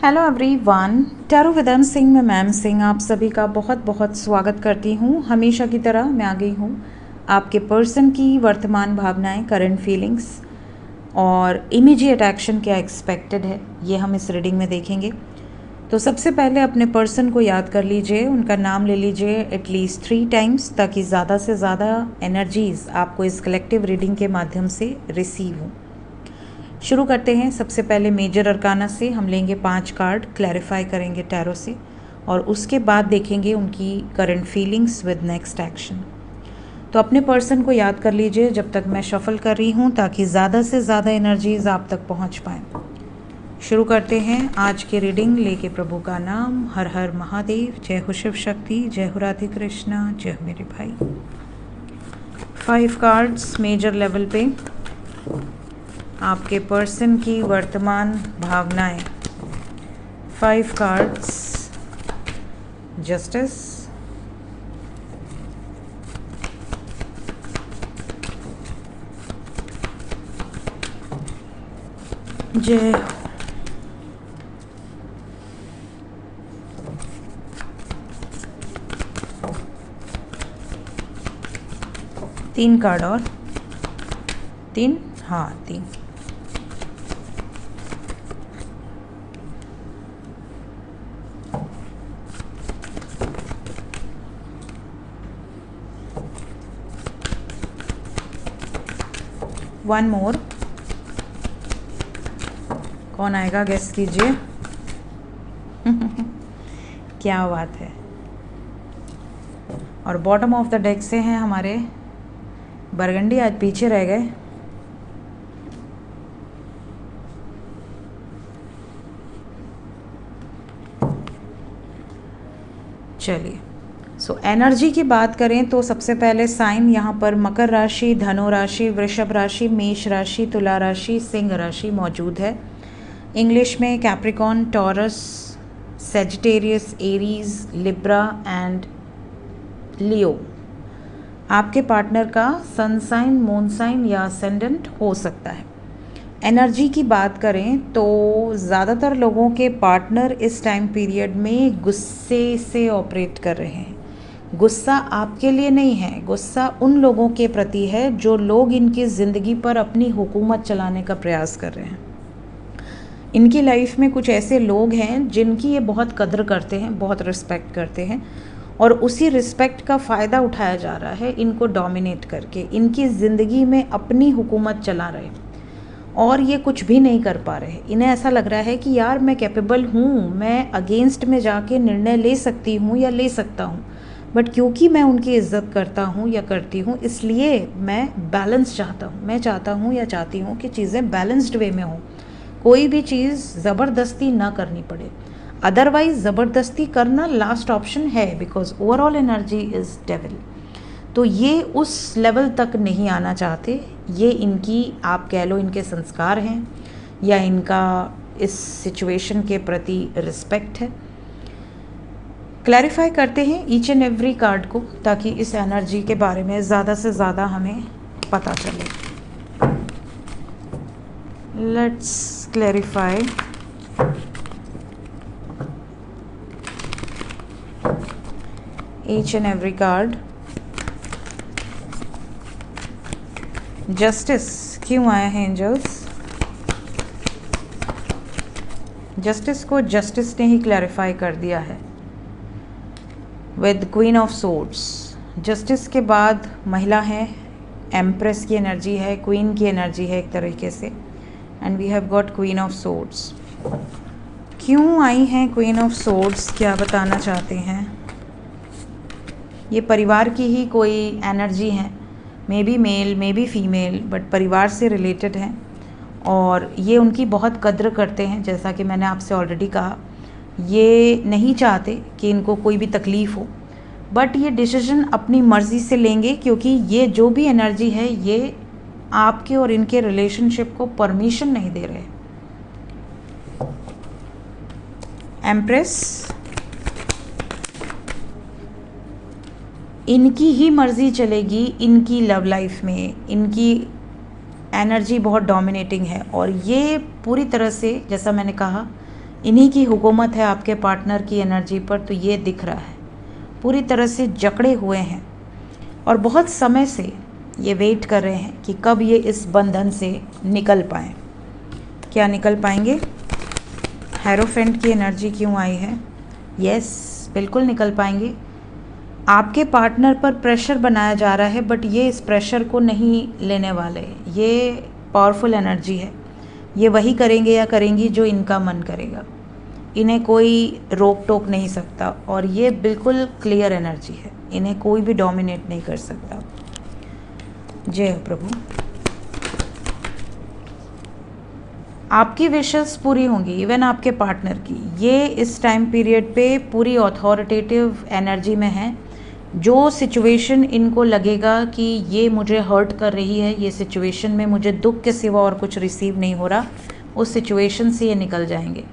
Hello everyone, tarot वेदांत सिंह में ma'am Singh आप सभी का बहुत बहुत स्वागत करती हूँ। हमेशा की तरह मैं आ गई हूँ आपके पर्सन की वर्तमान भावनाएं, करंट फीलिंग्स और इमीडिएट एक्शन क्या एक्सपेक्टेड है, ये हम इस रीडिंग में देखेंगे। तो सबसे पहले अपने पर्सन को याद कर लीजिए, उनका नाम ले लीजिए एटलीस्ट 3 टाइम्स, ताकि ज़्यादा से ज़्यादा एनर्जीज़ आपको इस कलेक्टिव रीडिंग के माध्यम से रिसीव हों। शुरू करते हैं। सबसे पहले मेजर अरकाना से हम लेंगे 5 कार्ड, क्लैरिफाई करेंगे टैरो से और उसके बाद देखेंगे उनकी current feelings with next action. तो अपने पर्सन को याद कर लीजिए जब तक मैं शफल कर रही हूँ, ताकि ज़्यादा से ज़्यादा एनर्जीज आप तक पहुँच पाएँ। शुरू करते हैं आज की रीडिंग लेके प्रभु का नाम। हर हर महादेव, जय हो शिव शक्ति, जय हो राधे कृष्णा, जय हो मेरे भाई। 5 कार्ड्स मेजर लेवल पे आपके पर्सन की वर्तमान भावनाएं। 5 कार्ड्स, जस्टिस, जय, तीन कार्ड और 3, हाँ 3। वन मोर, कौन आएगा गेस कीजिए। क्या बात है। और बॉटम ऑफ द डेक से हैं हमारे बरगंडी, आज पीछे रह गए। चलिए, सो एनर्जी की बात करें तो सबसे पहले साइन यहाँ पर मकर राशि, धनु राशि, वृषभ राशि, मेष राशि, तुला राशि, सिंह राशि मौजूद है। इंग्लिश में Capricorn, Taurus, Sagittarius, Aries, Libra and Leo आपके पार्टनर का सन साइन, मून साइन या असेंडेंट हो सकता है। एनर्जी की बात करें तो ज़्यादातर लोगों के पार्टनर इस टाइम पीरियड में गुस्से से ऑपरेट कर रहे हैं। गुस्सा आपके लिए नहीं है, गुस्सा उन लोगों के प्रति है जो लोग इनकी ज़िंदगी पर अपनी हुकूमत चलाने का प्रयास कर रहे हैं। इनकी लाइफ में कुछ ऐसे लोग हैं जिनकी ये बहुत कदर करते हैं, बहुत रिस्पेक्ट करते हैं और उसी रिस्पेक्ट का फ़ायदा उठाया जा रहा है इनको डोमिनेट करके, इनकी ज़िंदगी में अपनी हुकूमत चला रहे और ये कुछ भी नहीं कर पा रहे। इन्हें ऐसा लग रहा है कि यार मैं कैपेबल हूँ, मैं अगेंस्ट में जाके निर्णय ले सकती हूँ या ले सकता हूँ, बट क्योंकि मैं उनकी इज़्ज़त करता हूँ या करती हूँ इसलिए मैं बैलेंस चाहता हूँ। मैं चाहता हूँ या चाहती हूँ कि चीज़ें बैलेंस्ड वे में हों, कोई भी चीज़ ज़बरदस्ती ना करनी पड़े। अदरवाइज़ ज़बरदस्ती करना लास्ट ऑप्शन है, because overall energy is devil. तो ये उस लेवल तक नहीं आना चाहते। ये इनकी, आप कह लो इनके संस्कार हैं या इनका इस सिचुएशन के प्रति रिस्पेक्ट है। क्लैरिफाई करते हैं ईच एंड एवरी कार्ड को, ताकि इस एनर्जी के बारे में ज़्यादा से ज़्यादा हमें पता चले। Let's clarify each and every card. Justice क्यों आया है एंजल्स? जस्टिस को जस्टिस ने ही क्लैरिफाई कर दिया है with queen of swords. Justice के बाद महिला है, एम्प्रेस की एनर्जी है, क्वीन की एनर्जी है एक तरीके से, and we have got queen of swords. क्यों आई हैं क्वीन ऑफ सोर्ड्स, क्या बताना चाहते हैं? ये परिवार की ही कोई एनर्जी है, maybe male maybe female, but परिवार से रिलेटेड हैं और ये उनकी बहुत कद्र करते हैं। जैसा कि मैंने आपसे ऑलरेडी कहा, ये नहीं चाहते कि इनको कोई भी तकलीफ़ हो, बट ये डिसीजन अपनी मर्ज़ी से लेंगे, क्योंकि ये जो भी एनर्जी है ये आपके और इनके रिलेशनशिप को परमिशन नहीं दे रहे। एम्प्रेस, इनकी ही मर्ज़ी चलेगी इनकी लव लाइफ में, इनकी एनर्जी बहुत डोमिनेटिंग है और ये पूरी तरह से, जैसा मैंने कहा, इन्हीं की हुकूमत है आपके पार्टनर की एनर्जी पर, तो ये दिख रहा है पूरी तरह से जकड़े हुए हैं और बहुत समय से ये वेट कर रहे हैं कि कब ये इस बंधन से निकल पाएँ। क्या निकल पाएंगे? हेरोफेंट की एनर्जी क्यों आई है? यस, बिल्कुल निकल पाएंगे। आपके पार्टनर पर प्रेशर बनाया जा रहा है, बट ये इस प्रेशर को नहीं लेने वाले। ये पावरफुल एनर्जी है। ये वही करेंगे या करेंगी जो इनका मन करेगा। इन्हें कोई रोक टोक नहीं सकता और ये बिल्कुल क्लियर एनर्जी है। इन्हें कोई भी डोमिनेट नहीं कर सकता। जय हो प्रभु। आपकी विशेस पूरी होंगी, इवन आपके पार्टनर की। ये इस टाइम पीरियड पे पूरी अथॉरिटेटिव एनर्जी में है। जो सिचुएशन इनको लगेगा कि ये मुझे हर्ट कर रही है, ये सिचुएशन में मुझे दुख के सिवा और कुछ रिसीव नहीं हो रहा, उस सिचुएशन से ये निकल जाएंगे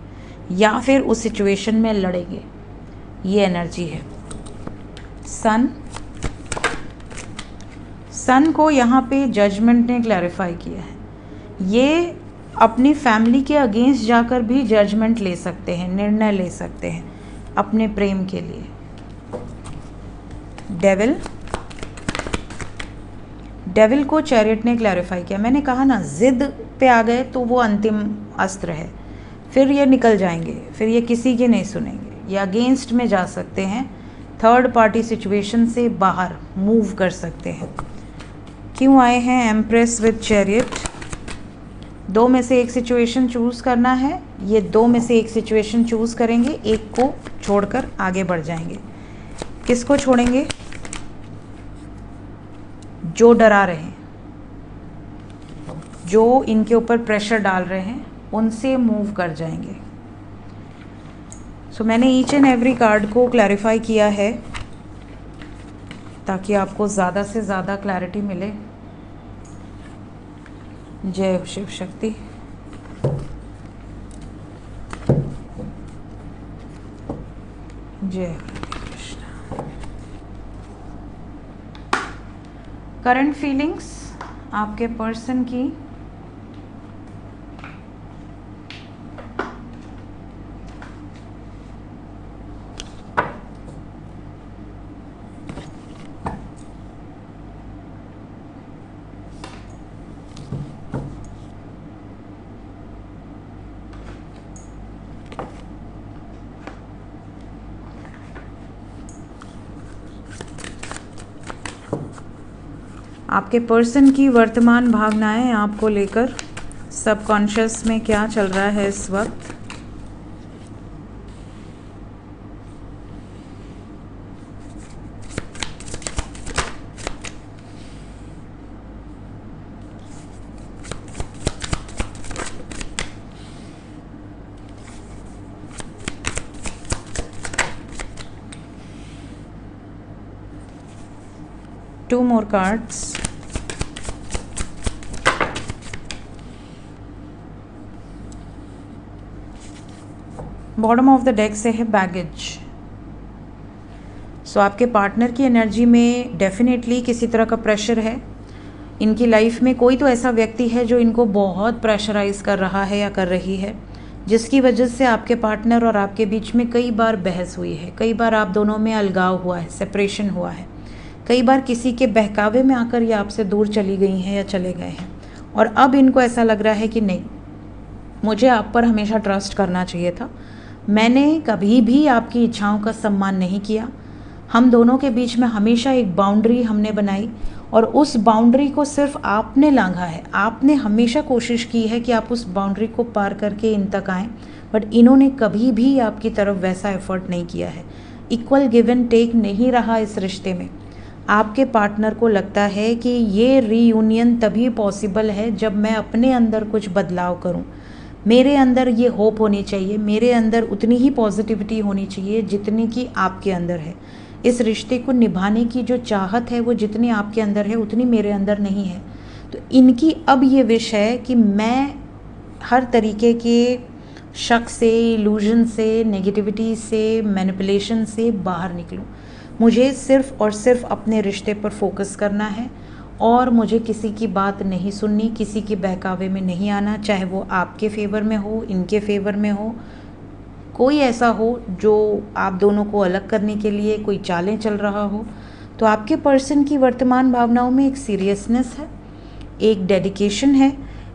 या फिर उस सिचुएशन में लड़ेंगे। ये एनर्जी है। सन को यहाँ पे जजमेंट ने क्लैरिफाई किया है। ये अपनी फैमिली के अगेंस्ट जाकर भी जजमेंट ले सकते हैं, निर्णय ले सकते हैं अपने प्रेम के लिए। डेविल को चैरियट ने क्लैरिफाई किया। मैंने कहा ना, जिद पे आ गए तो वो अंतिम अस्त्र है। फिर ये निकल जाएंगे, फिर ये किसी के नहीं सुनेंगे, ये अगेंस्ट में जा सकते हैं, थर्ड पार्टी सिचुएशन से बाहर मूव कर सकते हैं। क्यों आए हैं एम्प्रेस विद चैरियट? दो में से एक सिचुएशन चूज़ करना है। ये दो में से एक सिचुएशन चूज़ करेंगे, एक को छोड़कर आगे बढ़ जाएंगे। किसको छोड़ेंगे? जो डरा रहे हैं, जो इनके ऊपर प्रेशर डाल रहे हैं, उनसे मूव कर जाएंगे। सो मैंने ईच एंड एवरी कार्ड को क्लैरिफाई किया है ताकि आपको ज़्यादा से ज़्यादा क्लैरिटी मिले। जय शिव शक्ति। जय कृष्ण। करंट फीलिंग्स आपके पर्सन की, आपके पर्सन की वर्तमान भावनाएं आपको लेकर सबकॉन्शियस में क्या चल रहा है इस वक्त। Two more cards. Bottom of the deck से है बैगेज। सो आपके पार्टनर की एनर्जी में डेफिनेटली किसी तरह का प्रेशर है। इनकी लाइफ में कोई तो ऐसा व्यक्ति है जो इनको बहुत प्रेशराइज कर रहा है या कर रही है, जिसकी वजह से आपके पार्टनर और आपके बीच में कई बार बहस हुई है, कई बार आप दोनों में अलगाव हुआ है, सेपरेशन हुआ है, कई बार किसी के बहकावे में आकर ये आपसे दूर चली गई हैं या चले गए हैं। और अब इनको ऐसा लग रहा है कि नहीं, मुझे आप पर हमेशा ट्रस्ट करना चाहिए था, मैंने कभी भी आपकी इच्छाओं का सम्मान नहीं किया। हम दोनों के बीच में हमेशा एक बाउंड्री हमने बनाई और उस बाउंड्री को सिर्फ आपने लांघा है। आपने हमेशा कोशिश की है कि आप उस बाउंड्री को पार करके इन तक आएँ, बट इन्होंने कभी भी आपकी तरफ वैसा एफर्ट नहीं किया है। इक्वल गिव एंड टेक नहीं रहा इस रिश्ते में। आपके पार्टनर को लगता है कि ये रीयूनियन तभी पॉसिबल है जब मैं अपने अंदर कुछ बदलाव करूं। मेरे अंदर ये होप होनी चाहिए, मेरे अंदर उतनी ही पॉजिटिविटी होनी चाहिए जितनी कि आपके अंदर है। इस रिश्ते को निभाने की जो चाहत है वो जितनी आपके अंदर है उतनी मेरे अंदर नहीं है। तो इनकी अब ये विश है कि मैं हर तरीके के शक से, इल्यूजन से, नेगेटिविटी से, मैनिपुलेशन से बाहर निकलूं। मुझे सिर्फ और सिर्फ अपने रिश्ते पर फोकस करना है और मुझे किसी की बात नहीं सुननी, किसी के बहकावे में नहीं आना, चाहे वो आपके फेवर में हो, इनके फेवर में हो, कोई ऐसा हो जो आप दोनों को अलग करने के लिए कोई चालें चल रहा हो, तो आपके पर्सन की वर्तमान भावनाओं में एक सीरियसनेस है, एक डेडिकेशन है।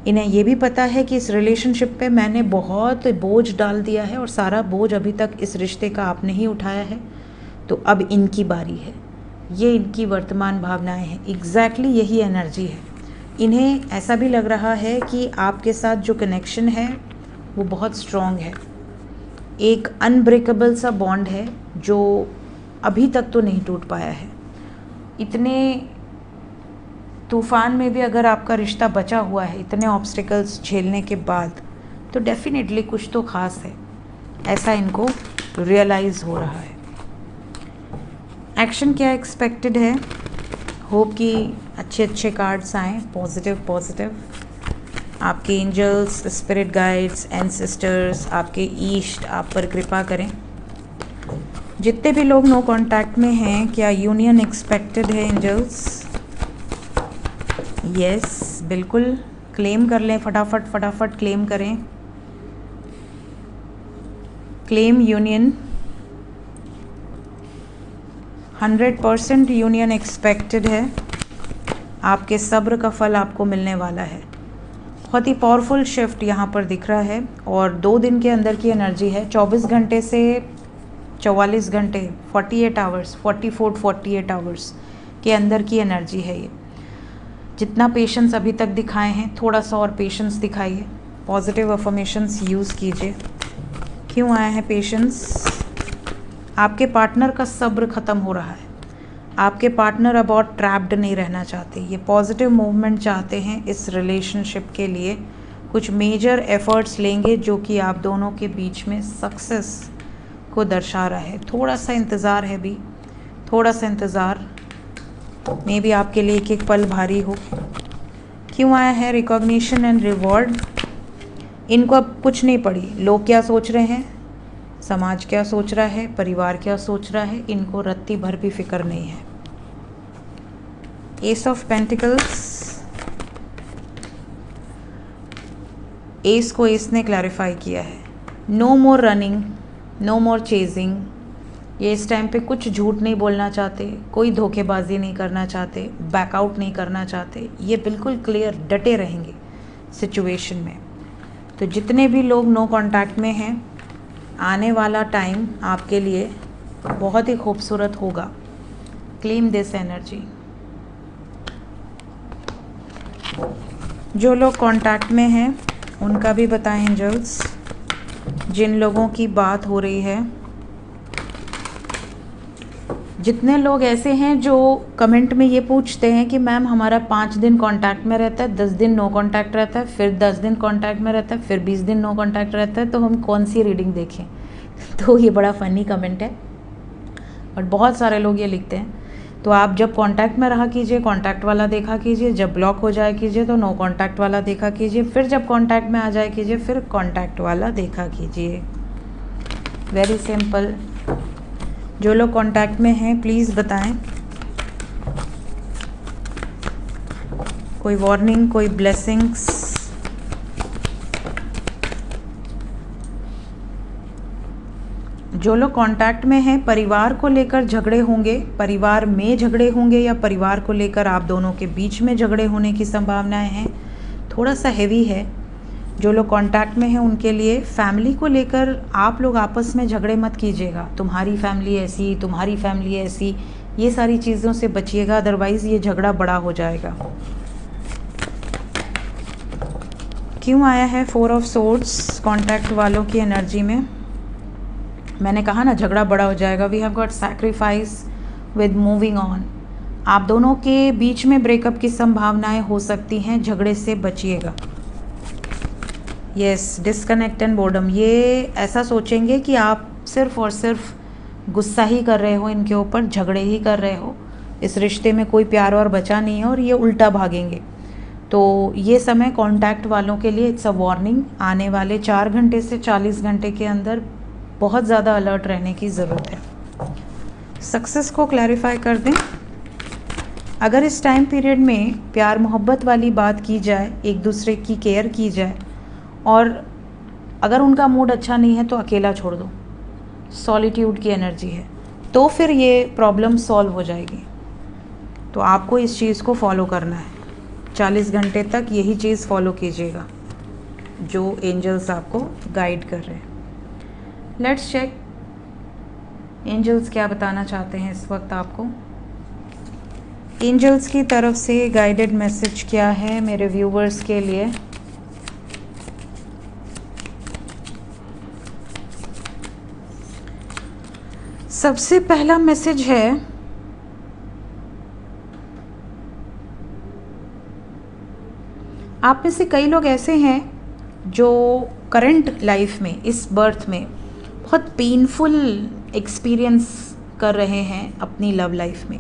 इन्हें ये भी पता है कि इस रिलेशनशिप पे मैंने बहुत बोझ डाल दिया है और सारा बोझ अभी तक इस रिश्ते का आपने ही उठाया है, तो अब इनकी बारी है। ये इनकी वर्तमान भावनाएं हैं, एग्जैक्टली यही एनर्जी है। इन्हें ऐसा भी लग रहा है कि आपके साथ जो कनेक्शन है वो बहुत स्ट्रॉन्ग है, एक अनब्रेकेबल सा बॉन्ड है जो अभी तक तो नहीं टूट पाया है। इतने तूफ़ान में भी अगर आपका रिश्ता बचा हुआ है, इतने ऑब्स्टिकल्स झेलने के बाद, तो डेफिनेटली कुछ तो ख़ास है, ऐसा इनको रियलाइज़ हो रहा है। एक्शन क्या एक्सपेक्टेड है? होप कि अच्छे अच्छे कार्ड्स आएँ, पॉजिटिव पॉजिटिव। आपके एंजल्स, स्पिरिट गाइड्स, एंसेस्टर्स, आपके ईष्ट आप पर कृपा करें। जितने भी लोग नो कांटेक्ट में हैं, क्या यूनियन एक्सपेक्टेड है एंजल्स? यस, बिल्कुल क्लेम कर लें, फटाफट फटाफट क्लेम करें। क्लेम यूनियन, 100% यूनियन एक्सपेक्टेड है। आपके सब्र का फल आपको मिलने वाला है। बहुत ही पावरफुल शिफ्ट यहाँ पर दिख रहा है और 2 दिन के अंदर की एनर्जी है। 24 घंटे से 44 घंटे, 48 आवर्स, 48 आवर्स के अंदर की एनर्जी है ये। जितना पेशेंस अभी तक दिखाए हैं, थोड़ा सा और पेशेंस दिखाइए। पॉजिटिव अफर्मेशंस यूज़ कीजिए। क्यों आया है पेशेंस? आपके पार्टनर का सब्र ख़त्म हो रहा है। आपके पार्टनर अब और ट्रैप्ड नहीं रहना चाहते, ये पॉजिटिव मूवमेंट चाहते हैं इस रिलेशनशिप के लिए। कुछ मेजर एफर्ट्स लेंगे जो कि आप दोनों के बीच में सक्सेस को दर्शा रहा है। थोड़ा सा इंतज़ार है भी, थोड़ा सा इंतज़ार, मे बी आपके लिए एक एक पल भारी हो। क्यों आया है रिकॉग्निशन एंड रिवॉर्ड? इनको अब कुछ नहीं पड़ी, लोग क्या सोच रहे हैं, समाज क्या सोच रहा है, परिवार क्या सोच रहा है, इनको रत्ती भर भी फिक्र नहीं है। एस ऑफ पेंटिकल्स, एस को एस ने क्लैरिफाई किया है। नो मोर रनिंग, नो मोर चेजिंग। ये इस टाइम पे कुछ झूठ नहीं बोलना चाहते, कोई धोखेबाजी नहीं करना चाहते, बैकआउट नहीं करना चाहते। ये बिल्कुल क्लियर डटे रहेंगे सिचुएशन में। तो जितने भी लोग नो कांटेक्ट में हैं, आने वाला टाइम आपके लिए बहुत ही खूबसूरत होगा। Claim this energy. जो लोग कांटेक्ट में हैं उनका भी बताएं एंजल्स। जिन लोगों की बात हो रही है, जितने लोग ऐसे हैं जो कमेंट में ये पूछते हैं कि मैम हमारा 5 दिन कांटेक्ट में रहता है, 10 दिन नो कांटेक्ट रहता है, फिर 10 दिन कांटेक्ट में रहता है, फिर 20 दिन नो कांटेक्ट रहता है, तो हम कौन सी रीडिंग देखें? तो ये बड़ा फ़नी कमेंट है और बहुत सारे लोग ये लिखते हैं। तो आप जब कांटेक्ट में रहा कीजिए, कांटेक्ट वाला देखा कीजिए, जब ब्लॉक हो जाए कीजिए तो नो कांटेक्ट वाला देखा कीजिए, फिर जब कांटेक्ट में आ जाए कीजिए, फिर कांटेक्ट वाला देखा कीजिए। Very simple. जो लोग कांटेक्ट में हैं प्लीज़ बताएं, कोई वार्निंग, कोई ब्लेसिंग्स। जो लोग कांटेक्ट में हैं, परिवार को लेकर झगड़े होंगे, परिवार में झगड़े होंगे या परिवार को लेकर आप दोनों के बीच में झगड़े होने की संभावनाएं हैं। थोड़ा सा हैवी है। जो लोग कांटेक्ट में हैं उनके लिए फैमिली को लेकर आप लोग आपस में झगड़े मत कीजिएगा। तुम्हारी फैमिली ऐसी, तुम्हारी फैमिली ऐसी, ये सारी चीज़ों से बचिएगा, अदरवाइज़ ये झगड़ा बड़ा हो जाएगा। क्यों आया है 4 ऑफ सोर्ड्स कांटेक्ट वालों की एनर्जी में? मैंने कहा ना झगड़ा बड़ा हो जाएगा। We have got sacrifice with moving on. आप दोनों के बीच में ब्रेकअप की संभावनाएं हो सकती हैं, झगड़े से बचिएगा। Yes, disconnect and boredom. ये ऐसा सोचेंगे कि आप सिर्फ और सिर्फ गुस्सा ही कर रहे हो इनके ऊपर, झगड़े ही कर रहे हो, इस रिश्ते में कोई प्यार और बचा नहीं है और ये उल्टा भागेंगे। तो ये समय कांटेक्ट वालों के लिए इट्स अ वार्निंग। आने वाले 4 घंटे से 40 घंटे के अंदर बहुत ज़्यादा अलर्ट रहने की ज़रूरत है। सक्सेस को क्लैरिफाई कर दें। अगर इस टाइम पीरियड में प्यार मोहब्बत वाली बात की जाए, एक दूसरे की केयर की जाए और अगर उनका मूड अच्छा नहीं है तो अकेला छोड़ दो, सॉलिट्यूड की एनर्जी है, तो फिर ये प्रॉब्लम सॉल्व हो जाएगी। तो आपको इस चीज़ को फॉलो करना है, 40 घंटे तक यही चीज़ फॉलो कीजिएगा जो एंजल्स आपको गाइड कर रहे हैं। लेट्स चेक एंजल्स क्या बताना चाहते हैं इस वक्त आपको। एंजल्स की तरफ से गाइडेड मैसेज क्या है मेरे व्यूवर्स के लिए। सबसे पहला मैसेज है आप में से कई लोग ऐसे हैं जो करंट लाइफ में, इस बर्थ में बहुत पेनफुल एक्सपीरियंस कर रहे हैं अपनी लव लाइफ में।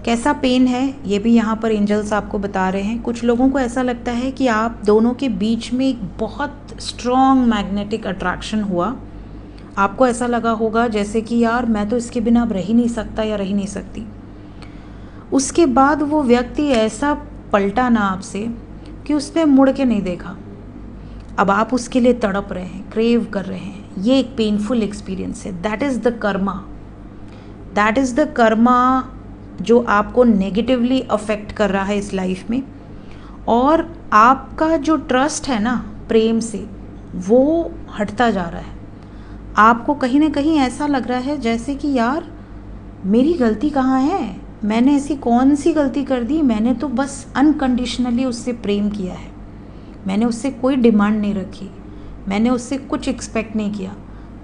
कैसा पेन है ये भी यहाँ पर एंजल्स आपको बता रहे हैं। कुछ लोगों को ऐसा लगता है कि आप दोनों के बीच में एक बहुत स्ट्रॉन्ग मैग्नेटिक अट्रैक्शन हुआ। आपको ऐसा लगा होगा जैसे कि यार मैं तो इसके बिना अब रह ही नहीं सकता या रह ही नहीं सकती। उसके बाद वो व्यक्ति ऐसा पलटा ना आपसे कि उसने मुड़ के नहीं देखा। अब आप उसके लिए तड़प रहे हैं, क्रेव कर रहे हैं। ये एक पेनफुल एक्सपीरियंस है। That is the Karma, that is the Karma जो आपको नेगेटिवली अफेक्ट कर रहा है इस लाइफ में। और आपका जो ट्रस्ट है ना प्रेम से, वो हटता जा रहा है। आपको कहीं ना कहीं ऐसा लग रहा है जैसे कि यार मेरी गलती कहाँ है, मैंने ऐसी कौन सी गलती कर दी, मैंने तो बस अनकंडीशनली उससे प्रेम किया है, मैंने उससे कोई डिमांड नहीं रखी, मैंने उससे कुछ एक्सपेक्ट नहीं किया,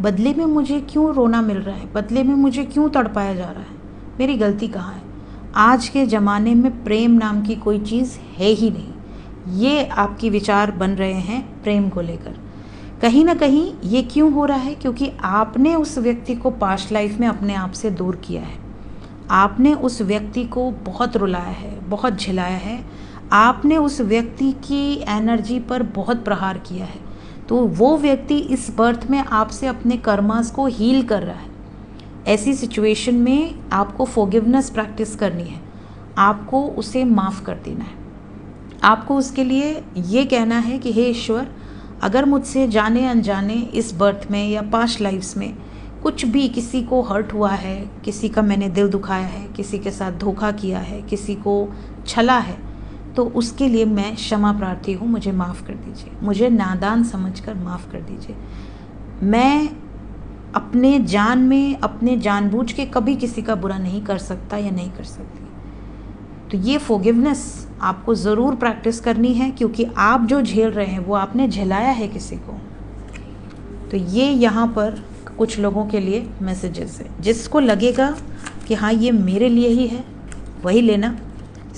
बदले में मुझे क्यों रोना मिल रहा है, बदले में मुझे क्यों तड़पाया जा रहा है, मेरी गलती कहाँ है। आज के ज़माने में प्रेम नाम की कोई चीज़ है ही नहीं। ये आपके विचार बन रहे हैं प्रेम को लेकर। कहीं ना कहीं ये क्यों हो रहा है, क्योंकि आपने उस व्यक्ति को पास्ट लाइफ में अपने आप से दूर किया है। आपने उस व्यक्ति को बहुत रुलाया है, बहुत झिलाया है, आपने उस व्यक्ति की एनर्जी पर बहुत प्रहार किया है। तो वो व्यक्ति इस बर्थ में आपसे अपने कर्मास को हील कर रहा है। ऐसी सिचुएशन में आपको फॉरगिवनेस प्रैक्टिस करनी है, आपको उसे माफ़ कर देना है। आपको उसके लिए ये कहना है कि हे ईश्वर, अगर मुझसे जाने अनजाने इस बर्थ में या पास्ट लाइफ्स में कुछ भी किसी को हर्ट हुआ है, किसी का मैंने दिल दुखाया है, किसी के साथ धोखा किया है, किसी को छला है, तो उसके लिए मैं क्षमा प्रार्थी हूँ, मुझे माफ़ कर दीजिए, मुझे नादान समझकर माफ़ कर दीजिए। मैं अपने जान में, अपने जानबूझ के कभी किसी का बुरा नहीं कर सकता या नहीं कर सकती। तो ये फॉरगिवनेस आपको ज़रूर प्रैक्टिस करनी है, क्योंकि आप जो झेल रहे हैं वो आपने झेलाया है किसी को। तो ये यहाँ पर कुछ लोगों के लिए मैसेजेस है। जिसको लगेगा कि हाँ ये मेरे लिए ही है वही लेना,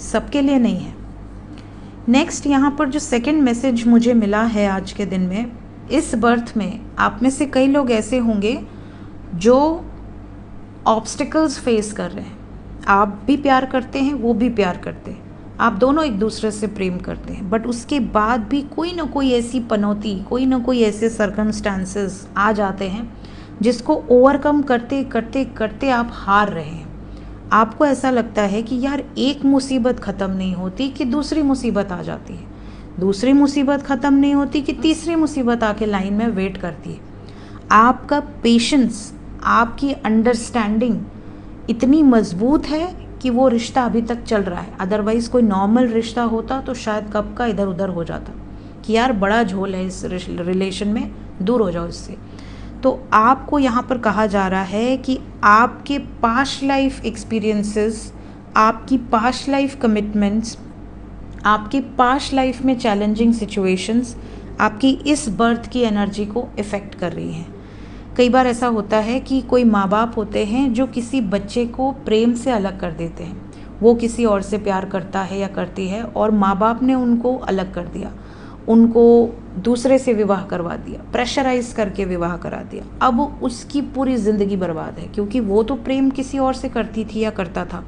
सबके लिए नहीं है। नेक्स्ट यहाँ पर जो सेकंड मैसेज मुझे मिला है आज के दिन में, इस बर्थ में आप में से कई लोग ऐसे होंगे जो ऑब्स्टिकल्स फेस कर रहे हैं। आप भी प्यार करते हैं, वो भी प्यार करते हैं, आप दोनों एक दूसरे से प्रेम करते हैं, बट उसके बाद भी कोई ना कोई ऐसी पनौती, कोई ना कोई ऐसे सर्कमस्टांसेस आ जाते हैं जिसको ओवरकम करते करते करते आप हार रहे हैं। आपको ऐसा लगता है कि यार एक मुसीबत ख़त्म नहीं होती कि दूसरी मुसीबत आ जाती है, दूसरी मुसीबत ख़त्म नहीं होती कि तीसरी मुसीबत आके लाइन में वेट करती है। आपका पेशेंस, आपकी अंडरस्टैंडिंग इतनी मजबूत है कि वो रिश्ता अभी तक चल रहा है। अदरवाइज़ कोई नॉर्मल रिश्ता होता तो शायद कब का इधर उधर हो जाता कि यार बड़ा झोल है इस रिलेशन में, दूर हो जाओ इससे। तो आपको यहाँ पर कहा जा रहा है कि आपके पास्ट लाइफ एक्सपीरियंसेस, आपकी पास्ट लाइफ कमिटमेंट्स, आपकी पास्ट लाइफ में चैलेंजिंग सिचुएशंस आपकी इस बर्थ की एनर्जी को इफ़ेक्ट कर रही हैं। कई बार ऐसा होता है कि कोई माँ बाप होते हैं जो किसी बच्चे को प्रेम से अलग कर देते हैं। वो किसी और से प्यार करता है या करती है और माँ बाप ने उनको अलग कर दिया, उनको दूसरे से विवाह करवा दिया, प्रेशराइज करके विवाह करा दिया। अब उसकी पूरी ज़िंदगी बर्बाद है, क्योंकि वो तो प्रेम किसी और से करती थी या करता था।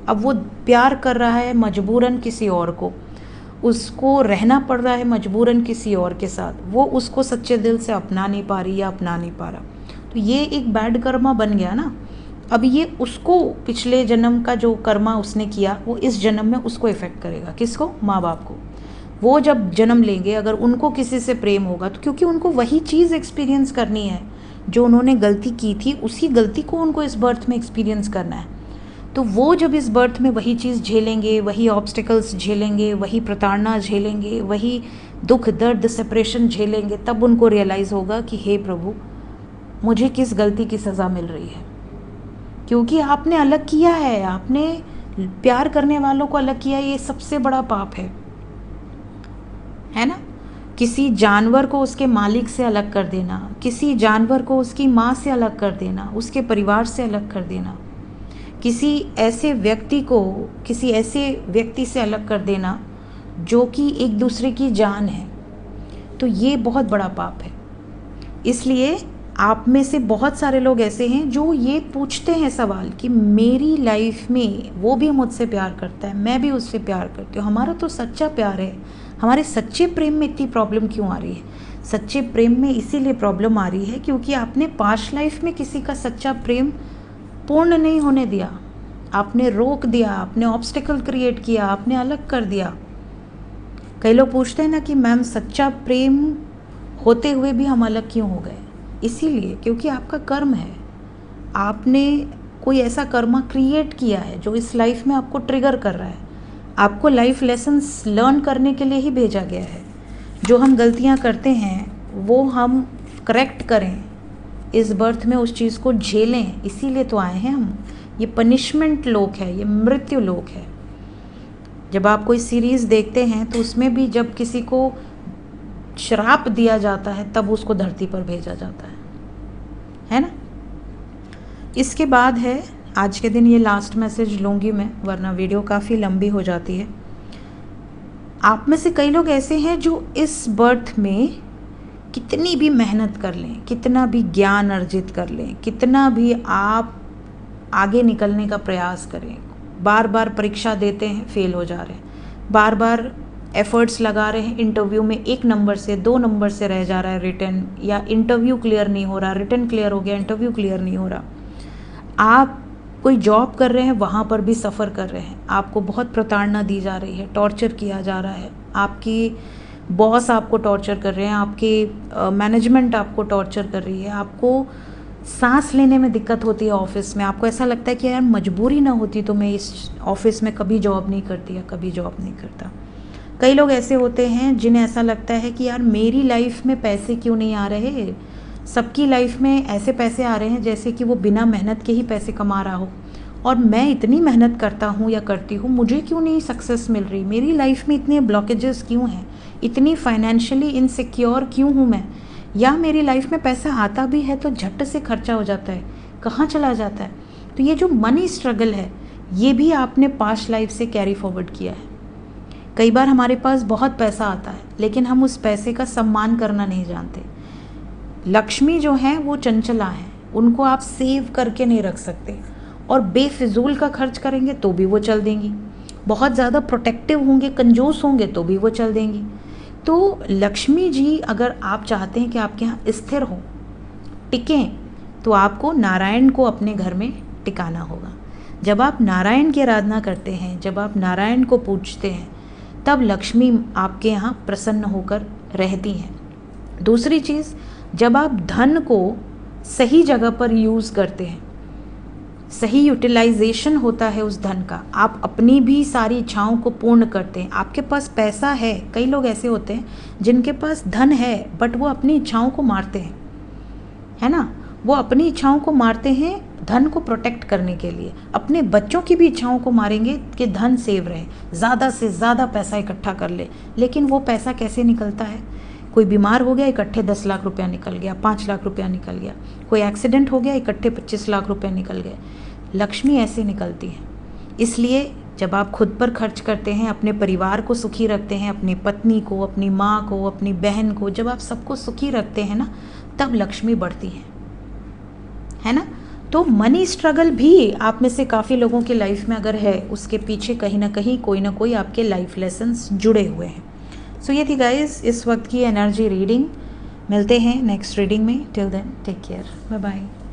अब वो प्यार कर रहा है मजबूरन किसी और को, उसको रहना पड़ रहा है मजबूरन किसी और के साथ, वो उसको सच्चे दिल से अपना नहीं पा रही या अपना नहीं पा रहा। तो ये एक बैड कर्मा बन गया ना। अब ये उसको पिछले जन्म का जो कर्मा उसने किया वो इस जन्म में उसको इफ़ेक्ट करेगा। किसको? माँ बाप को। वो जब जन्म लेंगे, अगर उनको किसी से प्रेम होगा तो क्योंकि उनको वही चीज़ एक्सपीरियंस करनी है जो उन्होंने गलती की थी, उसी गलती को उनको इस बर्थ में एक्सपीरियंस करना है। तो वो जब इस बर्थ में वही चीज़ झेलेंगे, वही ऑब्स्टिकल्स झेलेंगे, वही प्रताड़ना झेलेंगे, वही दुख दर्द सेपरेशन झेलेंगे, तब उनको रियलाइज़ होगा कि हे प्रभु, मुझे किस गलती की सज़ा मिल रही है। क्योंकि आपने अलग किया है, आपने प्यार करने वालों को अलग किया, ये सबसे बड़ा पाप है ना। किसी जानवर को उसके मालिक से अलग कर देना, किसी जानवर को उसकी माँ से अलग कर देना, उसके परिवार से अलग कर देना, किसी ऐसे व्यक्ति से अलग कर देना जो कि एक दूसरे की जान है, तो ये बहुत बड़ा पाप है। इसलिए आप में से बहुत सारे लोग ऐसे हैं जो ये पूछते हैं सवाल कि मेरी लाइफ में वो भी मुझसे प्यार करता है, मैं भी उससे प्यार करती हूँ, हमारा तो सच्चा प्यार है, हमारे सच्चे प्रेम में इतनी प्रॉब्लम क्यों आ रही है। सच्चे प्रेम में इसीलिए प्रॉब्लम आ रही है क्योंकि आपने पास्ट लाइफ में किसी का सच्चा प्रेम पूर्ण नहीं होने दिया, आपने रोक दिया, आपने ऑब्स्टिकल क्रिएट किया, आपने अलग कर दिया। कई लोग पूछते हैं ना कि मैम सच्चा प्रेम होते हुए भी हम अलग क्यों हो गए। इसीलिए क्योंकि आपका कर्म है, आपने कोई ऐसा कर्मा क्रिएट किया है जो इस लाइफ में आपको ट्रिगर कर रहा है। आपको लाइफ लेसन्स लर्न करने के लिए ही भेजा गया है। जो हम गलतियां करते हैं वो हम करेक्ट करें, इस बर्थ में उस चीज़ को झेलें, इसीलिए तो आए हैं हम। ये पनिशमेंट लोक है, ये मृत्यु लोक है। जब आप कोई सीरीज़ देखते हैं तो उसमें भी जब किसी को श्राप दिया जाता है तब उसको धरती पर भेजा जाता है ना। इसके बाद है आज के दिन, ये लास्ट मैसेज लूँगी मैं वरना वीडियो काफ़ी लंबी हो जाती है। आप में से कई लोग ऐसे हैं जो इस बर्थ में कितनी भी मेहनत कर लें, कितना भी ज्ञान अर्जित कर लें, कितना भी आप आगे निकलने का प्रयास करें, बार बार परीक्षा देते हैं, फेल हो जा रहे हैं, बार बार एफर्ट्स लगा रहे हैं, इंटरव्यू में 1 नंबर से 2 नंबर से रह जा रहा है रिटन, या इंटरव्यू क्लियर नहीं हो रहा, रिटन क्लियर हो गया, इंटरव्यू क्लियर नहीं हो रहा। आप कोई जॉब कर रहे हैं, वहाँ पर भी सफ़र कर रहे हैं, आपको बहुत प्रताड़ना दी जा रही है, टॉर्चर किया जा रहा है, आपकी बॉस आपको टॉर्चर कर रहे हैं, आपकी मैनेजमेंट आपको टॉर्चर कर रही है, आपको सांस लेने में दिक्कत होती है ऑफिस में, आपको ऐसा लगता है कि यार मजबूरी ना होती तो मैं इस ऑफिस में कभी जॉब नहीं करती या कभी जॉब नहीं करता। कई लोग ऐसे होते हैं जिन्हें ऐसा लगता है कि यार मेरी लाइफ में पैसे क्यों नहीं आ रहे, सबकी लाइफ में ऐसे पैसे आ रहे हैं जैसे कि वो बिना मेहनत के ही पैसे कमा रहा हो, और मैं इतनी मेहनत करता हूँ या करती हूँ, मुझे क्यों नहीं सक्सेस मिल रही, मेरी लाइफ में इतने ब्लॉकेजेस क्यों हैं, इतनी फाइनेंशियली इनसिक्योर क्यों हूँ मैं, या मेरी लाइफ में पैसा आता भी है तो झट से खर्चा हो जाता है, कहाँ चला जाता है। तो ये जो मनी स्ट्रगल है ये भी आपने पास्ट लाइफ से कैरी फॉरवर्ड किया है। कई बार हमारे पास बहुत पैसा आता है लेकिन हम उस पैसे का सम्मान करना नहीं जानते। लक्ष्मी जो है वो चंचला है, उनको आप सेव करके नहीं रख सकते, और बेफिजूल का खर्च करेंगे तो भी वो चल देंगी, बहुत ज़्यादा प्रोटेक्टिव होंगे, कंजूस होंगे तो भी वो चल देंगी। तो लक्ष्मी जी अगर आप चाहते हैं कि आपके यहाँ स्थिर हो, टिकें, तो आपको नारायण को अपने घर में टिकाना होगा। जब आप नारायण की आराधना करते हैं, जब आप नारायण को पूजते हैं, तब लक्ष्मी आपके यहाँ प्रसन्न होकर रहती हैं। दूसरी चीज़, जब आप धन को सही जगह पर यूज़ करते हैं, सही यूटिलाइजेशन होता है उस धन का, आप अपनी भी सारी इच्छाओं को पूर्ण करते हैं। आपके पास पैसा है, कई लोग ऐसे होते हैं जिनके पास धन है बट वो अपनी इच्छाओं को मारते हैं, है ना, वो अपनी इच्छाओं को मारते हैं धन को प्रोटेक्ट करने के लिए, अपने बच्चों की भी इच्छाओं को मारेंगे कि धन सेव रहे, ज़्यादा से ज़्यादा पैसा इकट्ठा कर ले। लेकिन वो पैसा कैसे निकलता है, कोई बीमार हो गया इकट्ठे 10 लाख रुपया निकल गया, 5 लाख रुपया निकल गया, कोई एक्सीडेंट हो गया इकट्ठे 25 लाख रुपया निकल गए। लक्ष्मी ऐसे निकलती है। इसलिए जब आप खुद पर खर्च करते हैं, अपने परिवार को सुखी रखते हैं, अपनी पत्नी को, अपनी माँ को, अपनी बहन को, जब आप सबको सुखी रखते हैं ना, तब लक्ष्मी बढ़ती है ना। तो मनी स्ट्रगल भी आप में से काफ़ी लोगों की लाइफ में अगर है, उसके पीछे कहीं ना कहीं कोई ना कोई आपके लाइफ लेसन्स जुड़े हुए हैं। सो ये थी गाइस इस वक्त की एनर्जी रीडिंग। मिलते हैं नेक्स्ट रीडिंग में। Till then take care, bye bye.